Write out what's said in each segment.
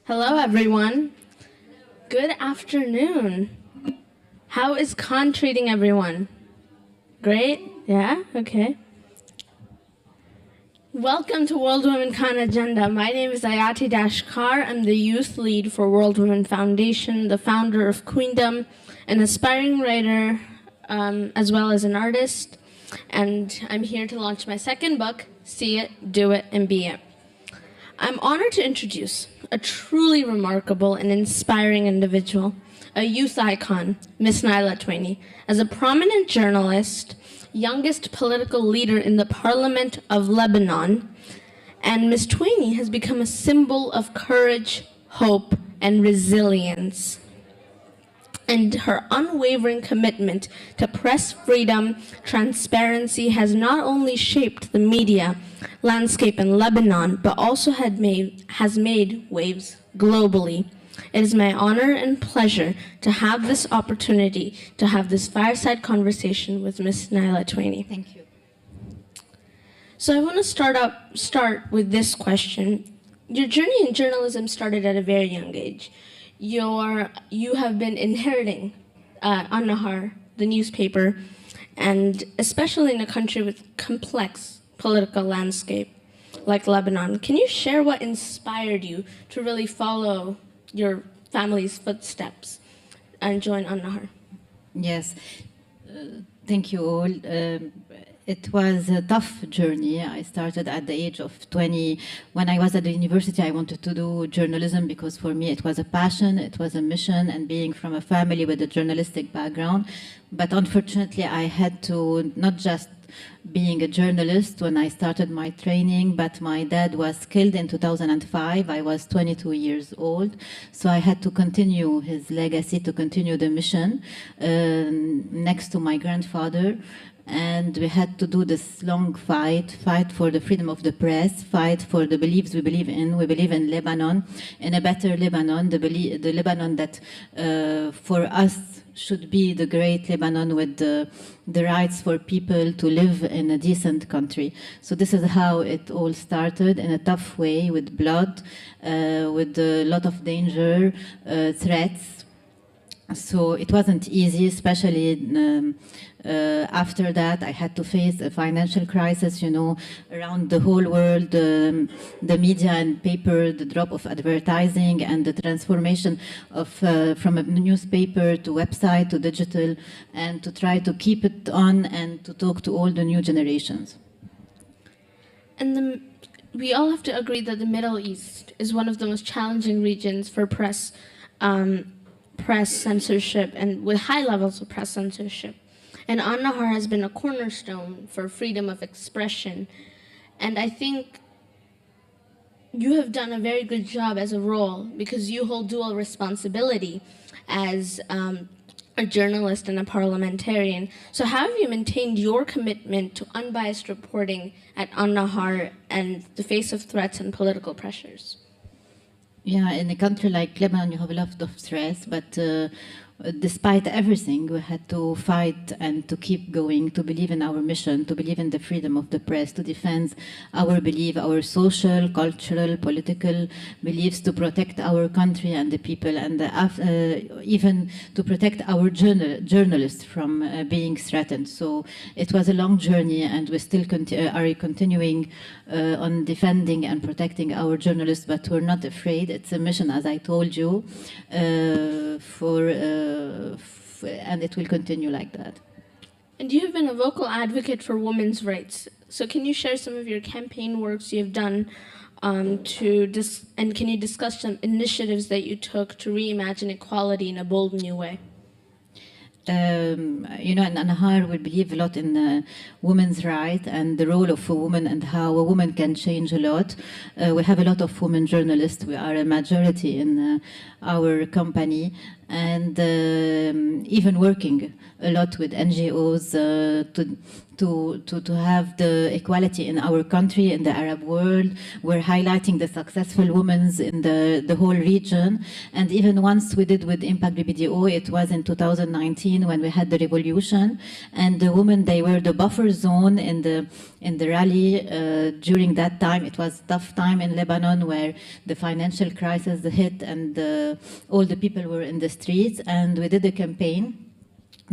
Hello, everyone. Good afternoon. How is Khan treating everyone? Great? Yeah? Okay. Welcome to World Women Khan Agenda. My name is Aayati Kar. I'm the youth lead for World Women Foundation, the founder of Queendom, an aspiring writer, as well as an artist. And I'm here to launch my second book, See It, Do It, and Be It. I'm honored to introduce a truly remarkable and inspiring individual, a youth icon, Miss Nayla Tueni. As a prominent journalist, youngest political leader in the Parliament of Lebanon, and Miss Tueni has become a symbol of courage, hope, and resilience. And her unwavering commitment to press freedom, transparency has not only shaped the media landscape in Lebanon, but also has made waves globally. It is my honor and pleasure to have this opportunity to have this fireside conversation with Ms. Nayla Tueni. Thank you. So I want to start with this question. Your journey in journalism started at a very young age. You have been inheriting An-Nahar, the newspaper, and especially in a country with complex political landscape like Lebanon. Can you share what inspired you to really follow your family's footsteps and join An-Nahar? Yes, thank you all. It was a tough journey. I started at the age of 20. When I was at the university, I wanted to do journalism because for me it was a passion, it was a mission, and being from a family with a journalistic background. But unfortunately, I had to not just being a journalist when I started my training, but my dad was killed in 2005. I was 22 years old, so I had to continue his legacy, to continue the mission next to my grandfather. And we had to do this long fight for the freedom of the press, fight for the beliefs we believe in. We believe in Lebanon, in a better Lebanon, the Lebanon that for us should be the great Lebanon with the rights for people to live in a decent country. So this is how it all started, in a tough way, with blood, with a lot of danger, threats. So it wasn't easy, especially after that. I had to face a financial crisis, around the whole world, the media and paper, the drop of advertising and the transformation of from a newspaper to website to digital, and to try to keep it on and to talk to all the new generations. And we all have to agree that the Middle East is one of the most challenging regions for press censorship, and with high levels of press censorship. And An-Nahar has been a cornerstone for freedom of expression. And I think you have done a very good job as a role, because you hold dual responsibility as a journalist and a parliamentarian. So how have you maintained your commitment to unbiased reporting at An-Nahar and the face of threats and political pressures? Yeah, in a country like Lebanon, you have a lot of stress, but despite everything, we had to fight and to keep going, to believe in our mission, to believe in the freedom of the press, to defend our belief, our social, cultural, political beliefs, to protect our country and the people, and even to protect our journalists from being threatened. So it was a long journey, and we still are continuing on defending and protecting our journalists, but we're not afraid. It's a mission, as I told you, and it will continue like that. And you have been a vocal advocate for women's rights. So can you share some of your campaign works you have done and can you discuss some initiatives that you took to reimagine equality in a bold new way? In An-Nahar, we believe a lot in women's rights and the role of a woman and how a woman can change a lot. We have a lot of women journalists. We are a majority in our company, and even working a lot with NGOs to have the equality in our country, in the Arab world. We're highlighting the successful women in the whole region. And even once we did with Impact BBDO, it was in 2019 when we had the revolution. And the women, they were the buffer zone in the in the rally. During that time, it was a tough time in Lebanon where the financial crisis hit and all the people were in the streets, and we did a campaign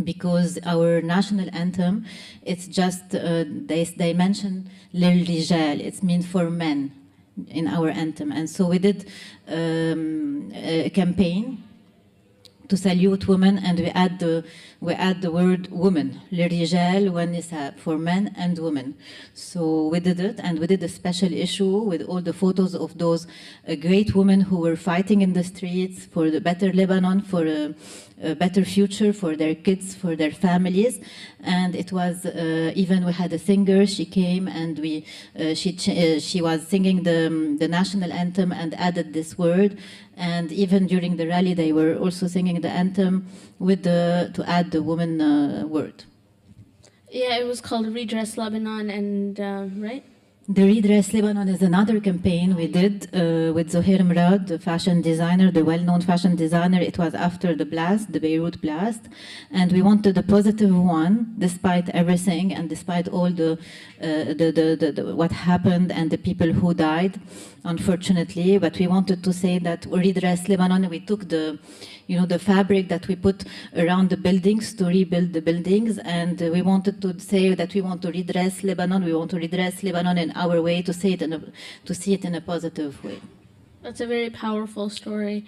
because our national anthem, it's just, they mention للرجال, it's meant for men in our anthem. And so we did a campaign to salute women, and we add the word woman, للرجال والنساء, for men and women. So we did it, and we did a special issue with all the photos of those great women who were fighting in the streets for the better Lebanon, for a better future for their kids, for their families. And it was even we had a singer. She came and she was singing the national anthem and added this word. And even during the rally, they were also singing the anthem with to add the woman word. Yeah, it was called Redress Lebanon, and right? The Redress Lebanon is another campaign we did with Zohair Murad, the fashion designer, the well-known fashion designer. It was after the blast, the Beirut blast, and we wanted a positive one, despite everything and despite all the what happened and the people who died, unfortunately. But we wanted to say that Redress Lebanon. We took the fabric that we put around the buildings to rebuild the buildings, and we wanted to say that we want to redress Lebanon. We want to redress Lebanon in our way, to say it to see it in a positive way. That's a very powerful story,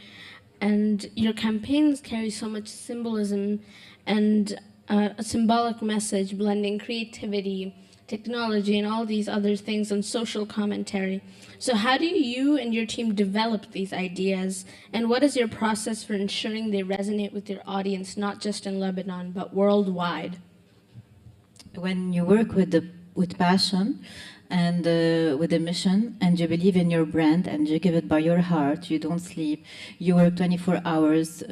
and your campaigns carry so much symbolism and a symbolic message, blending creativity, technology, and all these other things, and social commentary. So how do you and your team develop these ideas, and what is your process for ensuring they resonate with your audience, not just in Lebanon, but worldwide? When you work with passion and with a mission, and you believe in your brand, and you give it by your heart, you don't sleep, you work 24 hours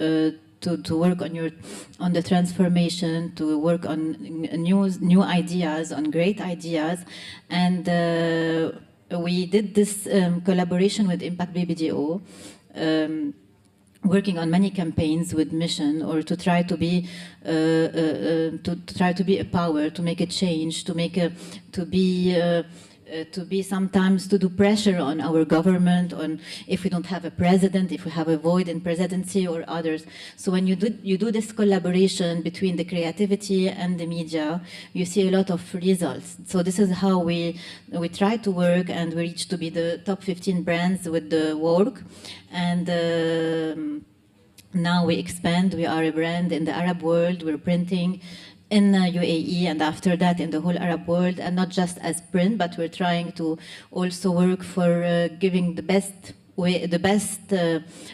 to work on the transformation, to work on new ideas, on great ideas. And we did this collaboration with Impact BBDO, working on many campaigns with mission, or to try to be a power, to make a change, to be sometimes to do pressure on our government, on if we don't have a president, if we have a void in presidency or others. So when you do this collaboration between the creativity and the media, you see a lot of results. So this is how we try to work, and we reach to be the top 15 brands with the work. And now we expand. We are a brand in the Arab world. We're printing in UAE, and after that in the whole Arab world, and not just as print, but we're trying to also work for giving the best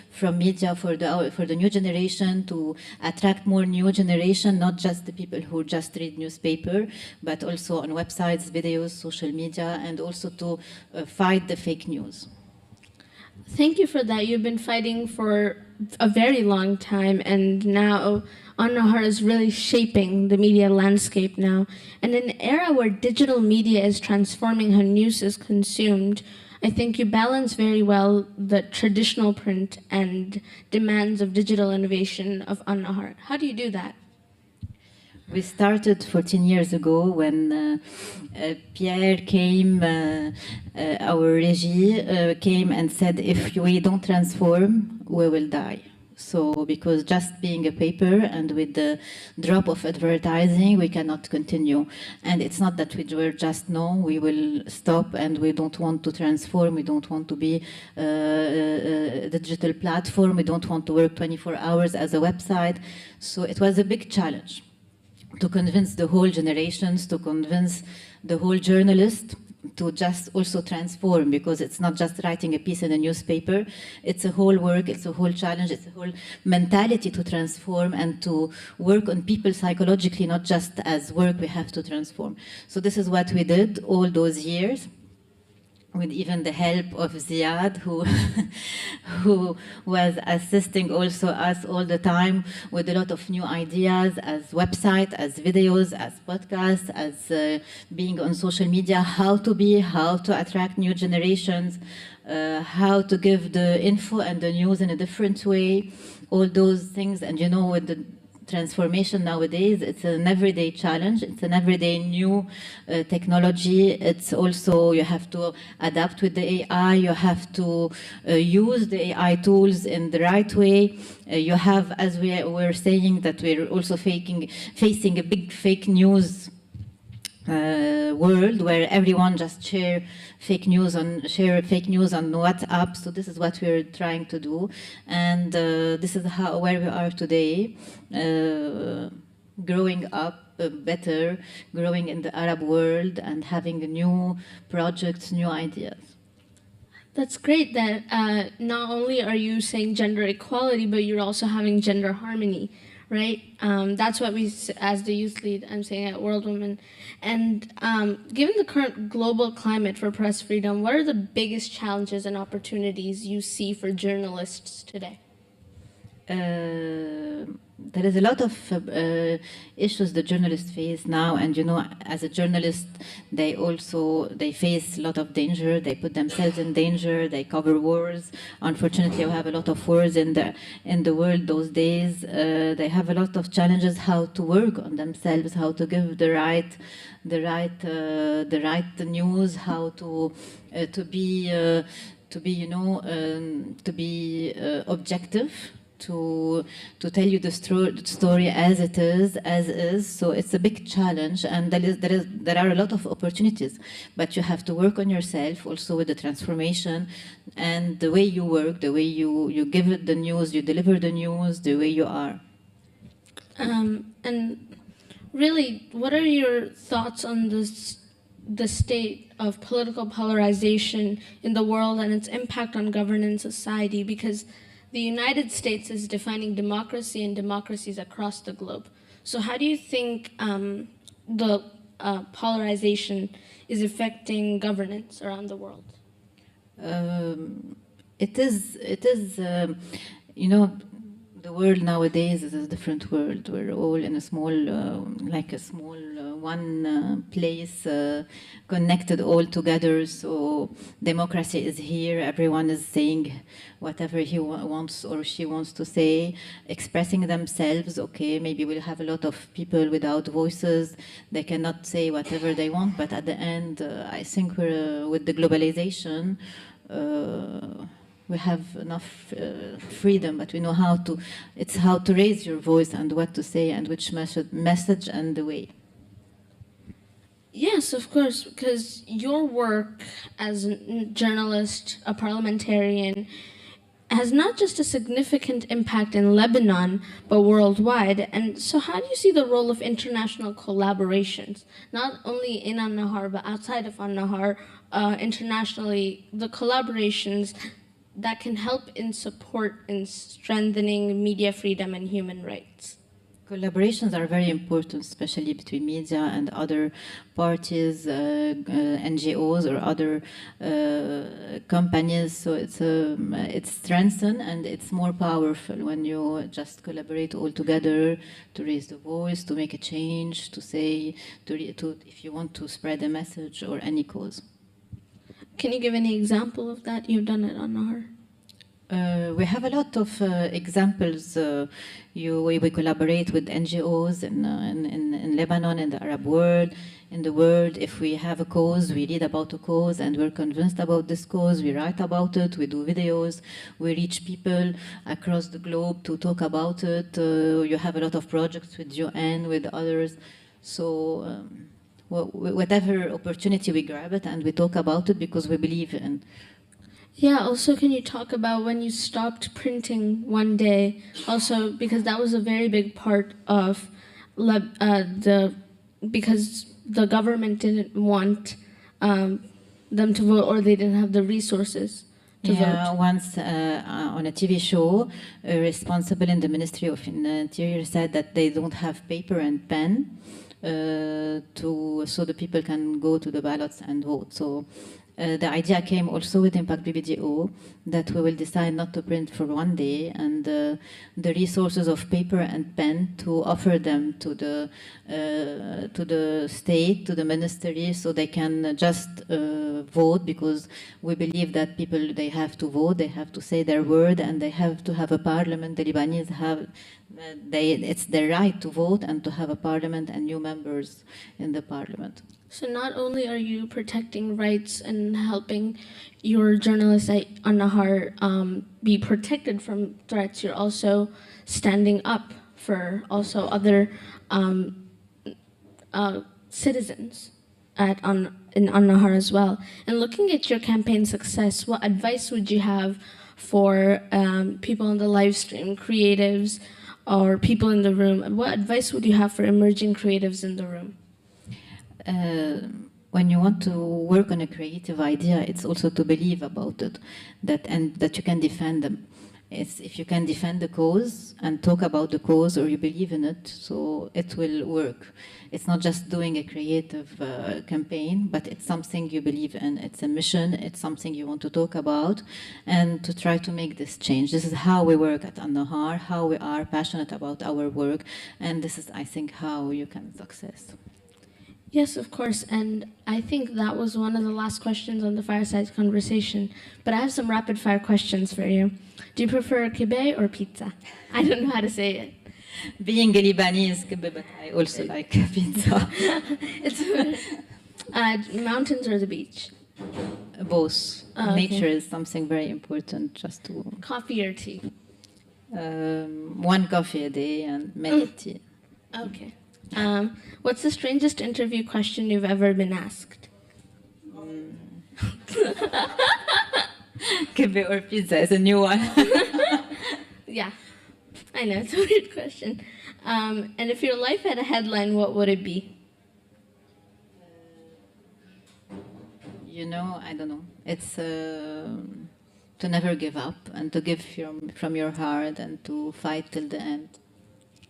from media for the new generation, to attract more new generation, not just the people who just read newspaper, but also on websites, videos, social media, and also to fight the fake news. Thank you for that. You've been fighting for a very long time, and now An-Nahar is really shaping the media landscape now. And in an era where digital media is transforming how news is consumed, I think you balance very well the traditional print and demands of digital innovation of An-Nahar. How do you do that? We started 14 years ago when Pierre came, our regie came and said, if we don't transform, we will die. So because just being a paper and with the drop of advertising, we cannot continue. And it's not that we were just, no, we will stop, and we don't want to transform, we don't want to be a digital platform, we don't want to work 24 hours as a website. So it was a big challenge to convince the whole generations, to convince the whole journalist to just also transform, because it's not just writing a piece in a newspaper, it's a whole work, it's a whole challenge, it's a whole mentality to transform and to work on people psychologically, not just as work we have to transform. So this is what we did all those years, with even the help of Ziad, who was assisting also us all the time with a lot of new ideas, as website, as videos, as podcasts, as being on social media, how to attract new generations, how to give the info and the news in a different way, all those things. And with the transformation nowadays, it's an everyday challenge. It's an everyday new technology. It's also, you have to adapt with the AI. You have to use the AI tools in the right way. You have, as we were saying, that we're also facing a big fake news world where everyone just share fake news on WhatsApp. So this is what we're trying to do, and this is where we are today, growing up better, growing in the Arab world, and having new projects, new ideas. That's great that not only are you saying gender equality, but you're also having gender harmony, right? That's what we, as the youth lead, I'm saying at World Women. And given the current global climate for press freedom, what are the biggest challenges and opportunities you see for journalists today? There is a lot of issues the journalists face now, and you know, as a journalist, they face a lot of danger. They put themselves in danger. They cover wars. Unfortunately, we have a lot of wars in the world those days. They have a lot of challenges how to work on themselves, how to give the right news, how to be objective. To tell you the story as it is, so it's a big challenge, and there are a lot of opportunities, but you have to work on yourself also with the transformation and the way you work, the way you give it the news, you deliver the news, the way you are. And really, what are your thoughts on the state of political polarization in the world and its impact on governance society? Because the United States is defining democracy and democracies across the globe. So how do you think the polarization is affecting governance around the world? It is, you know, the world nowadays is a different world. We're all in a small, one place, connected all together. So democracy is here. Everyone is saying whatever he wants or she wants to say, expressing themselves. Okay, maybe we'll have a lot of people without voices. They cannot say whatever they want. But at the end, I think we're with the globalization. We have enough freedom, but we know it's how to raise your voice and what to say and which message and the way. Yes, of course, because your work as a journalist, a parliamentarian, has not just a significant impact in Lebanon, but worldwide. And so how do you see the role of international collaborations, not only in An-Nahar, but outside of An-Nahar, internationally, the collaborations that can help in support in strengthening media freedom and human rights? Collaborations are very important, especially between media and other parties, NGOs or other companies. So it's strengthened and it's more powerful when you just collaborate all together to raise the voice, to make a change, to say, if you want to spread a message or any cause. Can you give any example of that? You've done it on Nahar. We have a lot of examples. We collaborate with NGOs in Lebanon, in the Arab world, in the world. If we have a cause, we read about a cause and we're convinced about this cause, we write about it, we do videos, we reach people across the globe to talk about it. You have a lot of projects with UN, with others. So whatever opportunity we grab it and we talk about it because we believe in. Yeah, also can you talk about when you stopped printing one day, also because that was a very big part of because the government didn't want them to vote or they didn't have the resources to vote. Once on a TV show, a responsible in the Ministry of Interior said that they don't have paper and pen so the people can go to the ballots and vote. So the idea came also with Impact BBDO that we will decide not to print for one day, and the resources of paper and pen to offer them to the state, to the ministry, so they can just vote, because we believe that people, they have to vote, they have to say their word, and they have to have a parliament. The Lebanese have, it's their right to vote and to have a parliament and new members in the parliament. So not only are you protecting rights and helping your journalists at An-Nahar be protected from threats, you're also standing up for also other citizens in An-Nahar as well. And looking at your campaign success, what advice would you have for people on the live stream, creatives, or people in the room? What advice would you have for emerging creatives in the room? When you want to work on a creative idea, it's also to believe about it, and that you can defend them. If you can defend the cause and talk about the cause, or you believe in it, so it will work. It's not just doing a creative campaign, but it's something you believe in. It's a mission, it's something you want to talk about, and to try to make this change. This is how we work at An-Nahar, how we are passionate about our work, and this is, I think, how you can success. Yes, of course, and I think that was one of the last questions on the Fireside conversation, but I have some rapid-fire questions for you. Do you prefer kibbeh or pizza? I don't know how to say it. Being a Lebanese, kibbeh, but I also like pizza. It's mountains or the beach? Both. Oh, okay. Nature is something very important, just to... Coffee or tea? One coffee a day and many tea. Okay. What's the strangest interview question you've ever been asked? Kibbeh or pizza is a new one. Yeah, I know, it's a weird question. And if your life had a headline, what would it be? You know, I don't know. It's to never give up, and to give from your heart, and to fight till the end.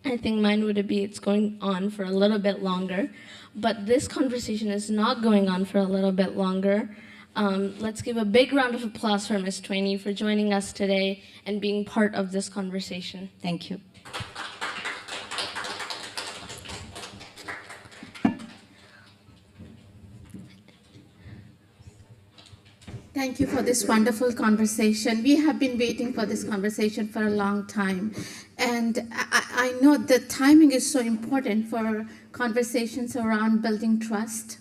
I think mine would be it's going on for a little bit longer, but this conversation is not going on for a little bit longer. Let's give a big round of applause for Ms. Tueni for joining us today and being part of this conversation. Thank you. Thank you for this wonderful conversation. We have been waiting for this conversation for a long time. And I know the timing is so important for conversations around building trust,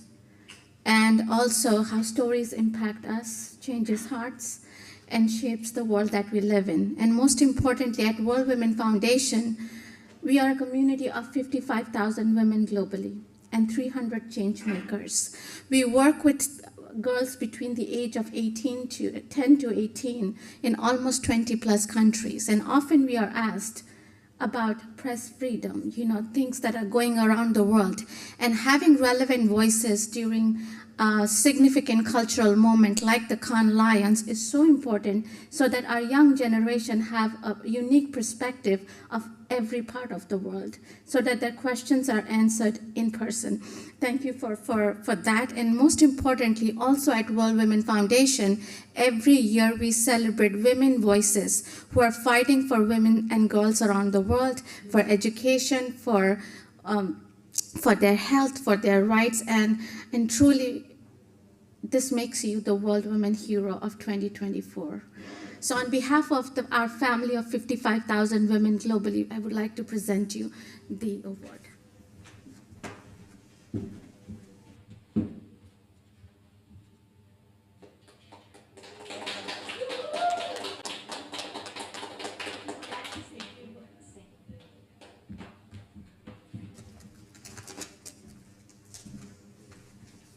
and also how stories impact us, changes hearts, and shapes the world that we live in. And most importantly, at World Women Foundation, we are a community of 55,000 women globally and 300 change makers. We work with girls between the age of 10 to 18 in almost 20 plus countries. And often we are asked about press freedom, things that are going around the world, and having relevant voices during a significant cultural moment like the Cannes Lions is so important, so that our young generation have a unique perspective of every part of the world, so that their questions are answered in person. Thank you for that. And most importantly, also at World Women Foundation, every year we celebrate women voices who are fighting for women and girls around the world, for education, for their health, for their rights, and truly, this makes you the World Women Hero of 2024. So on behalf of our family of 55,000 women globally, I would like to present you the award.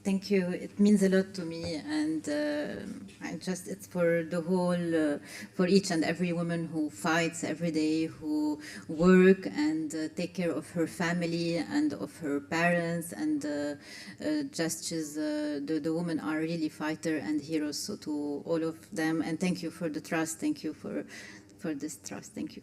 Thank you. It means a lot to me, and it's for the whole, for each and every woman who fights every day, who work and take care of her family and of her parents, and the women are really fighter and heroes. So to all of them, and thank you for the trust. Thank you for this trust. Thank you.